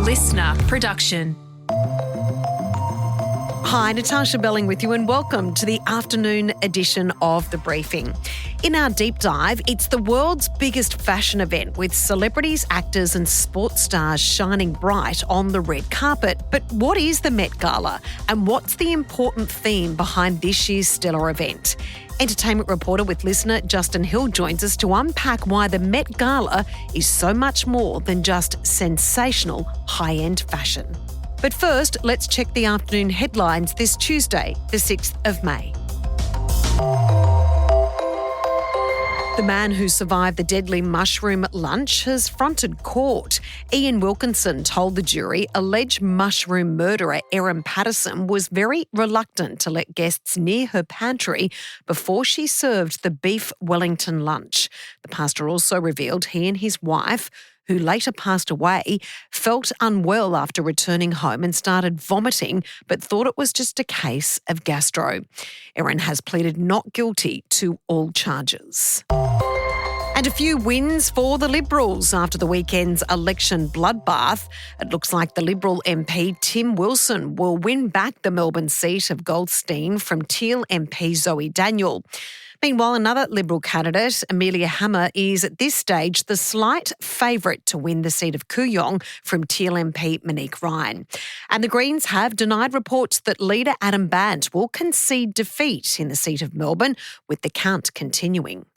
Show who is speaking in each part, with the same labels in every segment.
Speaker 1: LiSNTR production.
Speaker 2: Hi, Natarsha Belling with you and welcome to the afternoon edition of The Briefing. In our deep dive, it's the world's biggest fashion event with celebrities, actors and sports stars shining bright on the red carpet. But what is the Met Gala and what's the important theme behind this year's stellar event? Entertainment reporter with LiSNTR Justin Hill joins us to unpack why the Met Gala is so much more than just sensational high-end fashion. But first, let's check the afternoon headlines this Tuesday, the 6th of May. The man who survived the deadly mushroom lunch has fronted court. Ian Wilkinson told the jury alleged mushroom murderer Erin Patterson was very reluctant to let guests near her pantry before she served the beef Wellington lunch. The pastor also revealed he and his wife, who later passed away, felt unwell after returning home and started vomiting, but thought it was just a case of gastro. Erin has pleaded not guilty to all charges. And a few wins for the Liberals after the weekend's election bloodbath. It looks like the Liberal MP Tim Wilson will win back the Melbourne seat of Goldstein from Teal MP Zoe Daniel. Meanwhile, another Liberal candidate, Amelia Hammer, is at this stage the slight favourite to win the seat of Kooyong from Teal MP Monique Ryan. And the Greens have denied reports that leader Adam Bandt will concede defeat in the seat of Melbourne, with the count continuing.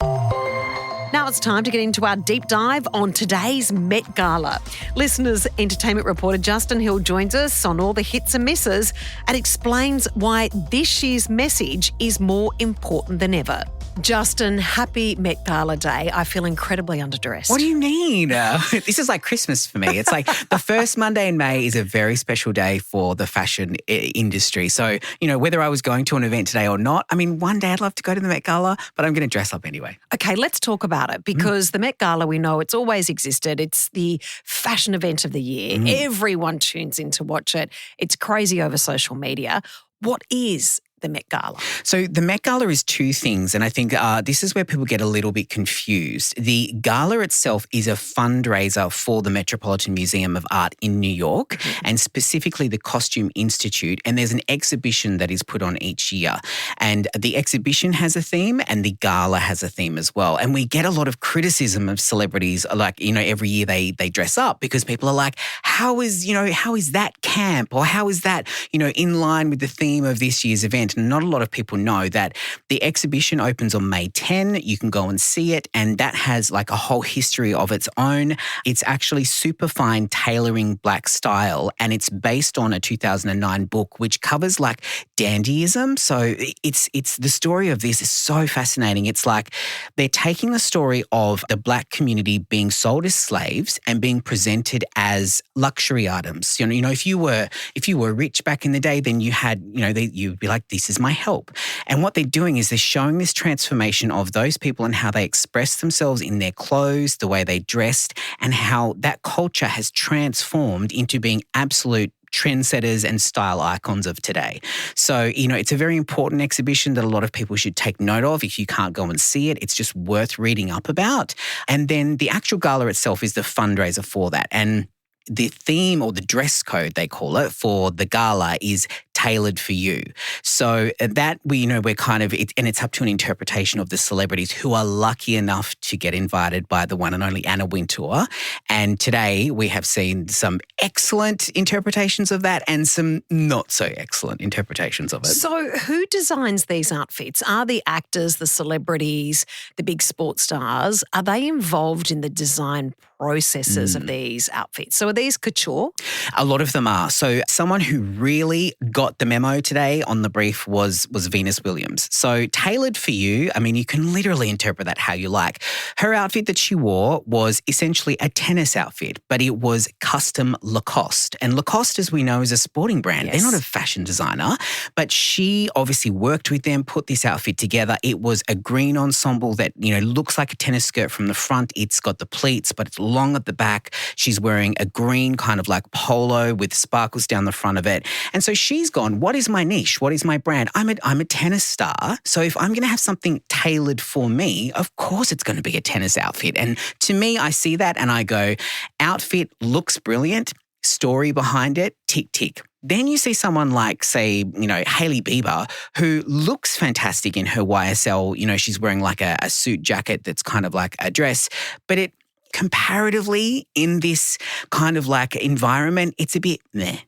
Speaker 2: Now it's time to get into our deep dive on today's Met Gala. LiSNTR's entertainment reporter Justin Hill joins us on all the hits and misses and explains why this year's message is more important than ever. Justin, happy Met Gala Day. I feel incredibly underdressed.
Speaker 3: What do you mean? This is like Christmas for me. It's like the first Monday in May is a very special day for the fashion industry. So, whether I was going to an event today or not, one day I'd love to go to the Met Gala, but I'm going to dress up anyway.
Speaker 2: Okay, let's talk about it because the Met Gala, we know it's always existed. It's the fashion event of the year. Everyone tunes in to watch it. It's crazy over social media. What is the Met Gala?
Speaker 3: So the Met Gala is two things, and I think this is where people get a little bit confused. The gala itself is a fundraiser for the Metropolitan Museum of Art in New York and specifically the Costume Institute, and there's an exhibition that is put on each year. And the exhibition has a theme and the gala has a theme as well. And we get a lot of criticism of celebrities, like, every year they dress up because people are like, how is that camp, or how is that, in line with the theme of this year's event? And not a lot of people know that the exhibition opens on May 10. You can go and see it, and that has like a whole history of its own. It's actually Superfine, Tailoring Black Style, and it's based on a 2009 book which covers like dandyism. So it's the story of this is so fascinating. It's like they're taking the story of the Black community being sold as slaves and being presented as luxury items. If you were rich back in the day, then you had, you'd be like, this is my help. And what they're doing is they're showing this transformation of those people and how they express themselves in their clothes, the way they dressed, and how that culture has transformed into being absolute trendsetters and style icons of today. So, it's a very important exhibition that a lot of people should take note of. If you can't go and see it, it's just worth reading up about. And then the actual gala itself is the fundraiser for that. And the theme, or the dress code they call it, for the gala is tailored for you. So that we're kind of, and it's up to an interpretation of the celebrities who are lucky enough to get invited by the one and only Anna Wintour. And today we have seen some excellent interpretations of that and some not so excellent interpretations of it.
Speaker 2: So who designs these outfits? Are the actors, the celebrities, the big sports stars, are they involved in the design processes of these outfits? So are these couture?
Speaker 3: A lot of them are. So someone who really got the memo today on the brief was Venus Williams. So tailored for you, you can literally interpret that how you like. Her outfit that she wore was essentially a tennis outfit, but it was custom Lacoste. And Lacoste, as we know, is a sporting brand.
Speaker 2: Yes.
Speaker 3: They're not a fashion designer, but she obviously worked with them, put this outfit together. It was a green ensemble that, looks like a tennis skirt from the front. It's got the pleats, but it's long at the back. She's wearing a green kind of like polo with sparkles down the front of it. And so she's gone, what is my niche? What is my brand? I'm a tennis star. So if I'm going to have something tailored for me, of course it's going to be a tennis outfit. And to me, I see that and I go, outfit looks brilliant. story behind it, tick, tick. Then you see someone like, say, Hailey Bieber, who looks fantastic in her YSL. She's wearing like a suit jacket that's kind of like a dress, but it comparatively in this kind of like environment, it's a bit meh.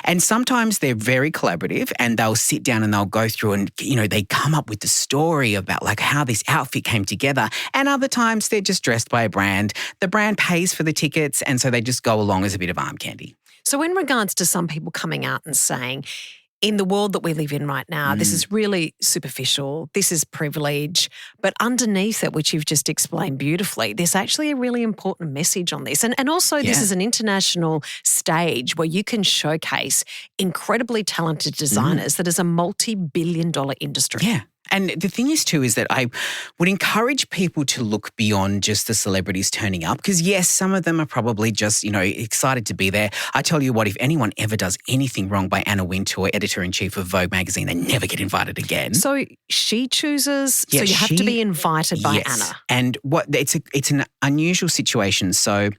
Speaker 3: And sometimes they're very collaborative and they'll sit down and they'll go through and, they come up with the story about like how this outfit came together. And other times they're just dressed by a brand. The brand pays for the tickets and so they just go along as a bit of arm candy.
Speaker 2: So in regards to some people coming out and saying, in the world that we live in right now, this is really superficial, this is privilege, but underneath it, which you've just explained beautifully, there's actually a really important message on this. And also this is an international stage where you can showcase incredibly talented designers that is a multi-billion-dollar industry.
Speaker 3: Yeah. And the thing is too is that I would encourage people to look beyond just the celebrities turning up because, yes, some of them are probably just, excited to be there. I tell you what, if anyone ever does anything wrong by Anna Wintour, editor-in-chief of Vogue magazine, they never get invited again.
Speaker 2: So she chooses, so you have to be invited by Anna.
Speaker 3: And it's an unusual situation. So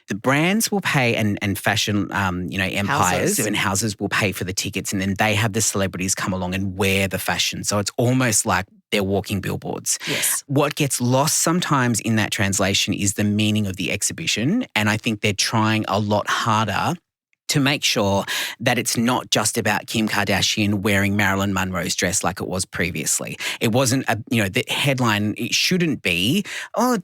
Speaker 3: the brands will pay and fashion, empires and houses will pay for the tickets and then they have the celebrities come along and wear the fashion. So it's almost like they're walking billboards.
Speaker 2: Yes.
Speaker 3: What gets lost sometimes in that translation is the meaning of the exhibition. And I think they're trying a lot harder to make sure that it's not just about Kim Kardashian wearing Marilyn Monroe's dress like it was previously. It wasn't, the headline, it shouldn't be,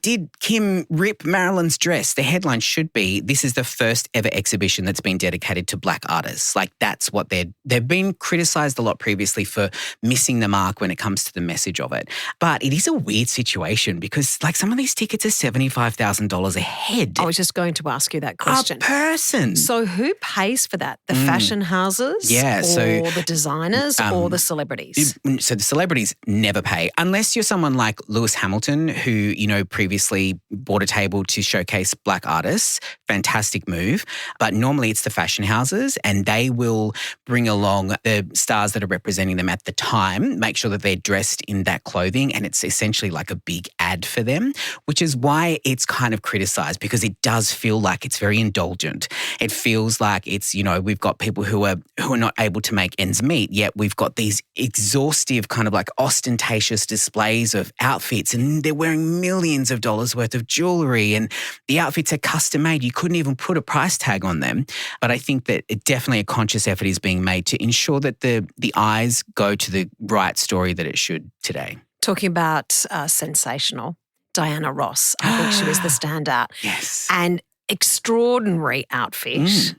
Speaker 3: did Kim rip Marilyn's dress? The headline should be, this is the first ever exhibition that's been dedicated to Black artists. Like that's what they've been criticised a lot previously for missing the mark when it comes to the message of it. But it is a weird situation because like some of these tickets are $75,000 a head.
Speaker 2: I was just going to ask you that question.
Speaker 3: A person.
Speaker 2: So who pays for that? The fashion houses or the designers or the celebrities?
Speaker 3: So the celebrities never pay unless you're someone like Lewis Hamilton who, previously bought a table to showcase Black artists. Fantastic move. But normally it's the fashion houses and they will bring along the stars that are representing them at the time, make sure that they're dressed in that clothing and it's essentially like a big ad for them, which is why it's kind of criticised because it does feel like it's very indulgent. It feels like it's, we've got people who are not able to make ends meet, yet we've got these exhaustive kind of like ostentatious displays of outfits and they're wearing millions of dollars worth of jewellery and the outfits are custom made. You couldn't even put a price tag on them. But I think that definitely a conscious effort is being made to ensure that the eyes go to the right story that it should today.
Speaker 2: Talking about sensational, Diana Ross, I think she was the standout.
Speaker 3: Yes.
Speaker 2: And extraordinary outfit.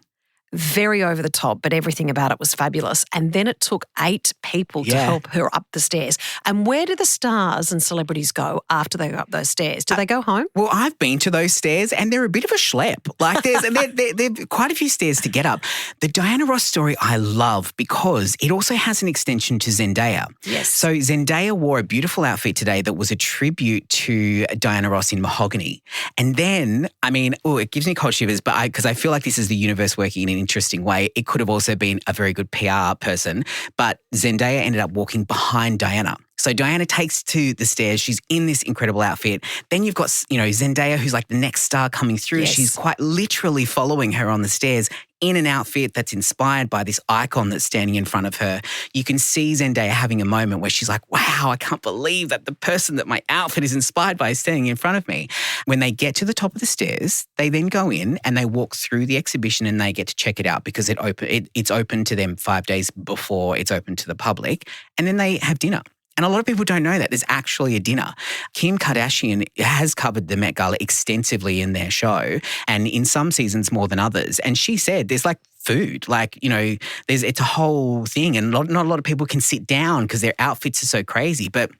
Speaker 2: Very over the top, but everything about it was fabulous. And then it took 8 people to help her up the stairs. And where do the stars and celebrities go after they go up those stairs? Do they go home?
Speaker 3: Well, I've been to those stairs and they're a bit of a schlep. Like there's quite a few stairs to get up. The Diana Ross story I love because it also has an extension to Zendaya.
Speaker 2: Yes.
Speaker 3: So Zendaya wore a beautiful outfit today that was a tribute to Diana Ross in mahogany. And then, it gives me cold shivers, but because I feel like this is the universe working in an interesting way. It could have also been a very good PR person, but Zendaya ended up walking behind Diana. So Diana takes to the stairs. She's in this incredible outfit. Then you've got, Zendaya, who's like the next star coming through.
Speaker 2: Yes.
Speaker 3: She's quite literally following her on the stairs in an outfit that's inspired by this icon that's standing in front of her. You can see Zendaya having a moment where she's like, wow, I can't believe that the person that my outfit is inspired by is standing in front of me. When they get to the top of the stairs, they then go in and they walk through the exhibition and they get to check it out because it's open to them 5 days before it's open to the public. And then they have dinner. And a lot of people don't know that there's actually a dinner. Kim Kardashian has covered the Met Gala extensively in their show and in some seasons more than others. And she said there's like food, it's a whole thing and not a lot of people can sit down because their outfits are so crazy. But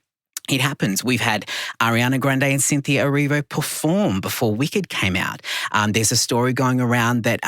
Speaker 3: it happens. We've had Ariana Grande and Cynthia Erivo perform before Wicked came out. There's a story going around that,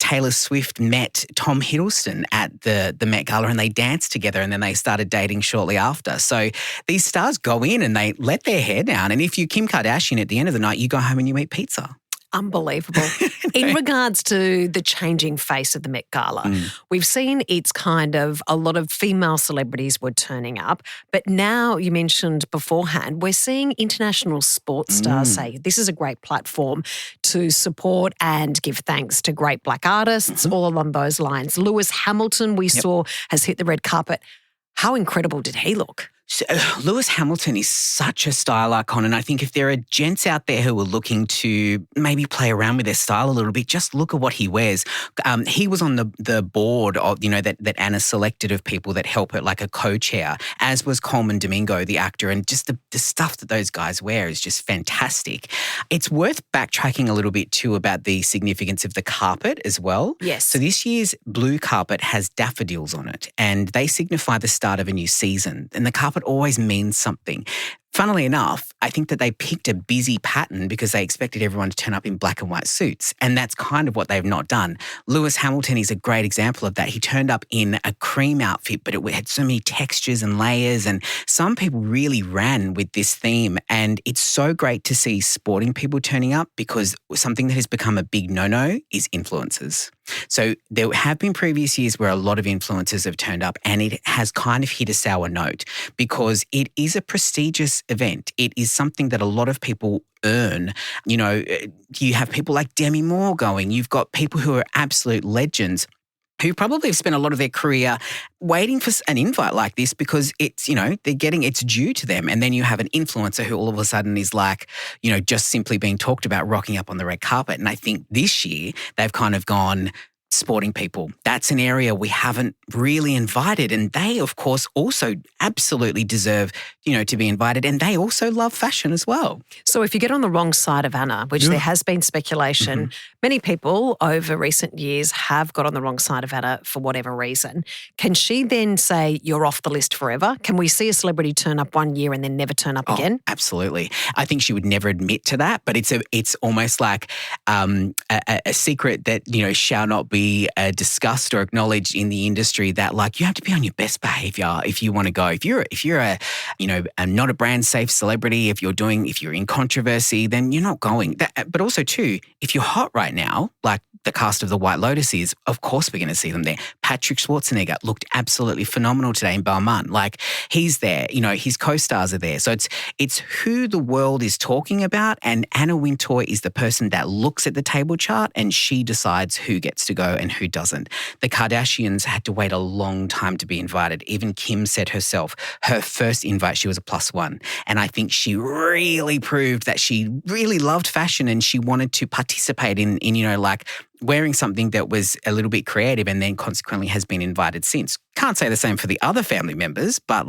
Speaker 3: Taylor Swift met Tom Hiddleston at the Met Gala and they danced together and then they started dating shortly after. So these stars go in and they let their hair down. And if you're Kim Kardashian at the end of the night, you go home and you eat pizza.
Speaker 2: Unbelievable. In regards to the changing face of the Met Gala, we've seen it's kind of a lot of female celebrities were turning up, but now you mentioned beforehand, we're seeing international sports stars say this is a great platform to support and give thanks to great Black artists, all along those lines. Lewis Hamilton, we saw, has hit the red carpet. How incredible did he look?
Speaker 3: So, Lewis Hamilton is such a style icon, and I think if there are gents out there who are looking to maybe play around with their style a little bit, just look at what he wears. He was on the board of, that Anna selected of people that help her, like a co-chair, as was Coleman Domingo, the actor, and just the stuff that those guys wear is just fantastic. It's worth backtracking a little bit too about the significance of the carpet as well.
Speaker 2: Yes.
Speaker 3: So this year's blue carpet has daffodils on it, and they signify the start of a new season, and the carpet always means something. Funnily enough, I think that they picked a busy pattern because they expected everyone to turn up in black and white suits. And that's kind of what they've not done. Lewis Hamilton is a great example of that. He turned up in a cream outfit, but it had so many textures and layers. And some people really ran with this theme. And it's so great to see sporting people turning up, because something that has become a big no-no is influencers. So there have been previous years where a lot of influencers have turned up, and it has kind of hit a sour note because it is a prestigious event. It is something that a lot of people earn. You have people like Demi Moore going. You've got people who are absolute legends who probably have spent a lot of their career waiting for an invite like this because it's, it's due to them. And then you have an influencer who all of a sudden is like, just simply being talked about rocking up on the red carpet. And I think this year they've kind of gone, sporting people, that's an area we haven't really invited. And they, of course, also absolutely deserve, to be invited. And they also love fashion as well.
Speaker 2: So if you get on the wrong side of Anna, which there has been speculation, many people over recent years have got on the wrong side of Anna for whatever reason. Can she then say you're off the list forever? Can we see a celebrity turn up one year and then never turn up again?
Speaker 3: Absolutely. I think she would never admit to that, but it's almost like a secret that, shall not be discussed or acknowledged in the industry, that like you have to be on your best behavior if you want to go. If you're a not a brand safe celebrity, if you're in controversy, then you're not going. But also too, if you're hot right now, like the cast of The White Lotus is, of course we're going to see them there. Patrick Schwarzenegger looked absolutely phenomenal today in Balmain. Like he's there, his co-stars are there. So it's who the world is talking about, and Anna Wintour is the person that looks at the table chart and she decides who gets to go and who doesn't. The Kardashians had to wait a long time to be invited. Even Kim said herself, her first invite, she was a +1. And I think she really proved that she really loved fashion and she wanted to participate in wearing something that was a little bit creative, and then consequently has been invited since. Can't say the same for the other family members, but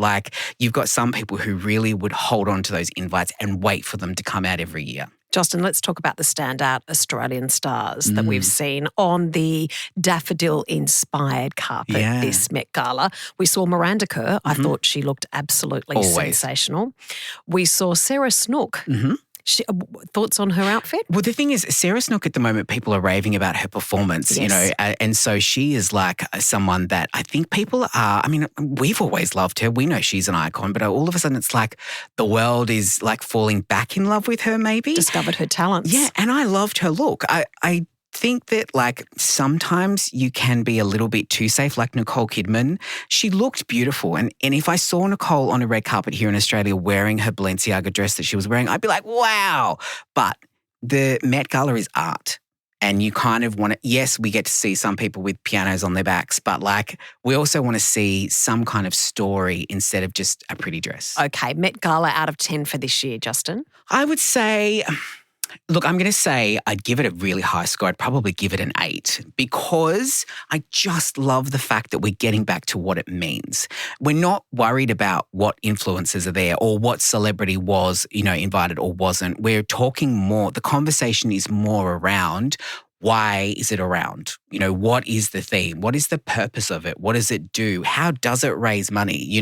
Speaker 3: you've got some people who really would hold on to those invites and wait for them to come out every year.
Speaker 2: Justin, let's talk about the standout Australian stars that we've seen on the daffodil-inspired carpet this Met Gala. We saw Miranda Kerr. I thought she looked absolutely sensational. We saw Sarah Snook. Thoughts on her outfit?
Speaker 3: Well, the thing is, Sarah Snook at the moment, people are raving about her performance, and so she is like someone that I think people are, we've always loved her. We know she's an icon, but all of a sudden it's like the world is like falling back in love with her maybe.
Speaker 2: Discovered her talents.
Speaker 3: Yeah, and I loved her look. I think that sometimes you can be a little bit too safe, like Nicole Kidman. She looked beautiful. And if I saw Nicole on a red carpet here in Australia wearing her Balenciaga dress that she was wearing, I'd be like, wow. But the Met Gala is art. And you kind of want to, yes, we get to see some people with pianos on their backs, but we also want to see some kind of story instead of just a pretty dress.
Speaker 2: Okay, Met Gala out of 10 for this year, Justin?
Speaker 3: I would say, look, I'm going to say I'd give it a really high score. I'd probably give it an 8 because I just love the fact that we're getting back to what it means. We're not worried about what influencers are there or what celebrity was, invited or wasn't. We're talking more, the conversation is more around why is it around? what is the theme? What is the purpose of it? What does it do? How does it raise money?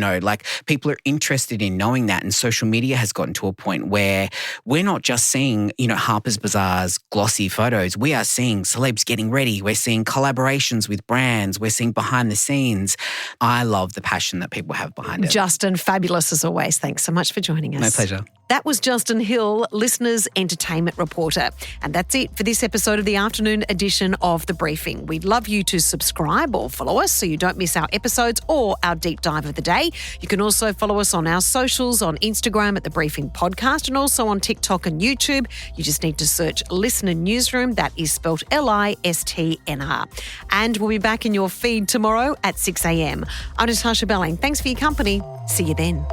Speaker 3: People are interested in knowing that. And social media has gotten to a point where we're not just seeing, Harper's Bazaar's glossy photos. We are seeing celebs getting ready. We're seeing collaborations with brands. We're seeing behind the scenes. I love the passion that people have behind it.
Speaker 2: Justin, fabulous as always. Thanks so much for joining us.
Speaker 3: My pleasure.
Speaker 2: That was Justin Hill, LiSNR's entertainment reporter. And that's it for this episode of the afternoon edition of The Briefing. We'd love you to subscribe or follow us so you don't miss our episodes or our deep dive of the day. You can also follow us on our socials, on Instagram at The Briefing Podcast, and also on TikTok and YouTube. You just need to search LiSNR Newsroom. That is spelled LiSTNR. And we'll be back in your feed tomorrow at 6 a.m. I'm Natarsha Belling. Thanks for your company. See you then.